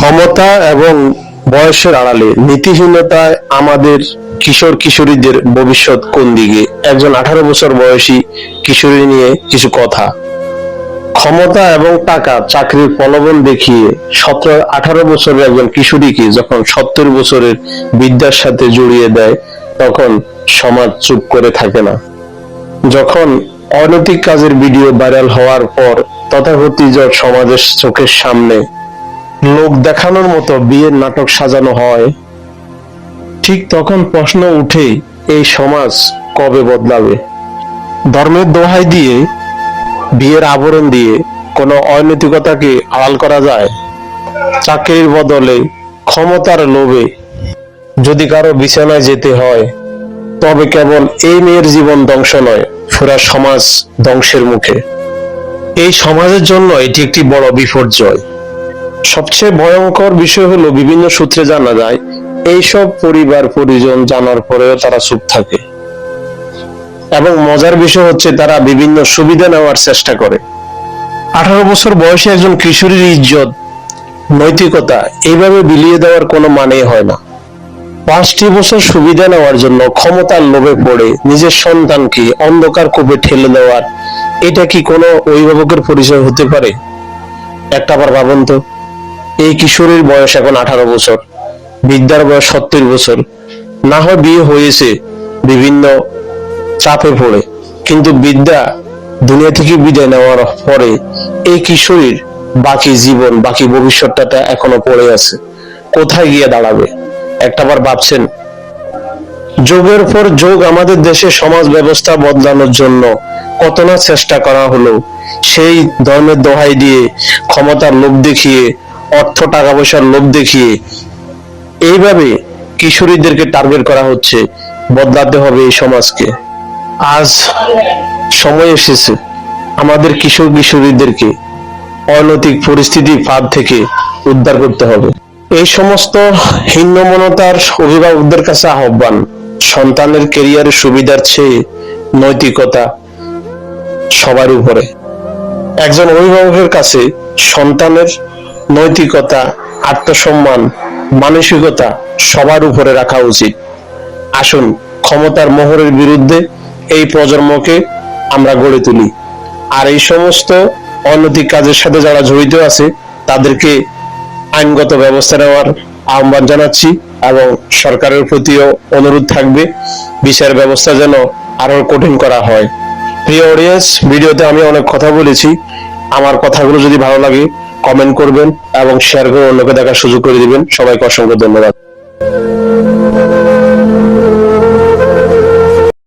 ক্ষমতা এবং বয়সের আড়ালে নীতিহীনতায় আমাদের কিশোর কিশোরীদের ভবিষ্যৎ কোন দিকে? একজন 18 বছর বয়সী কিশোরী নিয়ে কিছু কথা। ক্ষমতা এবং টাকা, চাকরির প্রলোভন দেখিয়ে 17-18 বছরের একজন কিশোরীকে যখন 70 বছরের বিদ্যার সাথে জড়িয়ে দেয়, তখন সমাজ চুপ করে থাকে না। যখন অনৈতিক কাজের ভিডিও ভাইরাল হওয়ার পর তথাকথিত সমাজের চোখের সামনে লোক দেখানোর মতো বিয়ের নাটক সাজানো হয়, ঠিক তখন প্রশ্ন উঠে, এই সমাজ কবে বদলাবে? ধর্মের দোহাই দিয়ে, বিয়ের আবরণ দিয়ে কোনো অনৈতিকতাকে আড়াল করা যায়? চাকরির বদলে, ক্ষমতার লোভে যদি কারো বিছানায় যেতে হয়, তবে কেবল এই মেয়ের জীবন ধ্বংস নয়, পুরা সমাজ ধ্বংসের মুখে। এই সমাজের জন্য এটি একটি বড় বিপর্যয়। সবচেয়ে ভয়ঙ্কর বিষয় হলো, বিভিন্ন সূত্রে জানা যায়, এইসব পরিবার পরিজন জানার পরেও তারা চুপ থাকে। এবং মজার বিষয় হচ্ছে, তারা বিভিন্ন সুবিধা নেওয়ার চেষ্টা করে। 18 বছর বয়সী একজন কিশোরীর ইজ্জত, নৈতিকতা এইভাবে বিলিয়ে দেওয়ার কোনো মানেই হয় না। 5টি বছর সুবিধা নেওয়ার জন্য ক্ষমতার লোভে পড়ে নিজের সন্তানকে অন্ধকার কূপে ঠেলে দেওয়ার, এটা কি কোনো অভিভাবকের পরিচয় হতে পারে? একটা বার ভাবুন তো, এই কিশোরীর বয়স এখন 18 বছর, বিদ্যার বয়স 70 বছর। না হয় বিয়ে হয়েছে বিভিন্ন চাপে পড়ে, কিন্তু বিদ্যা দুনিয়া থেকে বিদায় নেওয়ার পরে এই কিশোরীর বাকি জীবন, বাকি ভবিষ্যৎটা এখনো পড়ে আছে। কোথায় গিয়ে দাঁড়াবে? একটাবার ভাবছেন? যুগের পর যুগ আমাদের দেশে সমাজ ব্যবস্থা বদলানোর জন্য কত না চেষ্টা করা হলো, সেই ধর্মের দোহাই দিয়ে, ক্ষমতার লোভ দেখিয়ে, অর্থ টাকা পয়সার লোভ দেখিয়ে এইভাবে কিশোরীদেরকে টার্গেট করা হচ্ছে। বদলাতে হবে এই সমাজকে। আজ সময় এসেছে আমাদের কিশোর কিশোরীদেরকে অনৈতিক পরিস্থিতির ফাঁদ থেকে উদ্ধার করতে হবে। এই সমস্ত হীনমন্যতার অভিভাবকদের কাছে আহ্বান, সন্তানের ক্যারিয়ারের সুবিধার চেয়ে নৈতিকতা সবার উপরে। একজন অভিভাবকের কাছে সন্তানের নৈতিকতা, আত্মসম্মান, মানসিকতা সবার উপরে রাখা উচিত। আসুন ক্ষমতার মোহরের বিরুদ্ধে এই প্রজন্মকে আমরা গড়ে তুলি। আর এই সমস্ত অনৈতিক কাজের সাথে যারা জড়িত আছে, তাদেরকে আইনগত ব্যবস্থা নেওয়ার আহ্বান জানাচ্ছি, এবং সরকারের প্রতিও অনুরোধ থাকবে বিচার ব্যবস্থা যেন আরো কঠিন করা হয়। প্রিয় অডিয়েন্স, ভিডিওতে আমি অনেক কথা বলেছি। আমার কথাগুলো যদি ভালো লাগে, কমেন্ট করবেন এবং শেয়ার করে অন্যকে দেখার সুযোগ করে দিবেন। সবাইকে অসংখ্য ধন্যবাদ।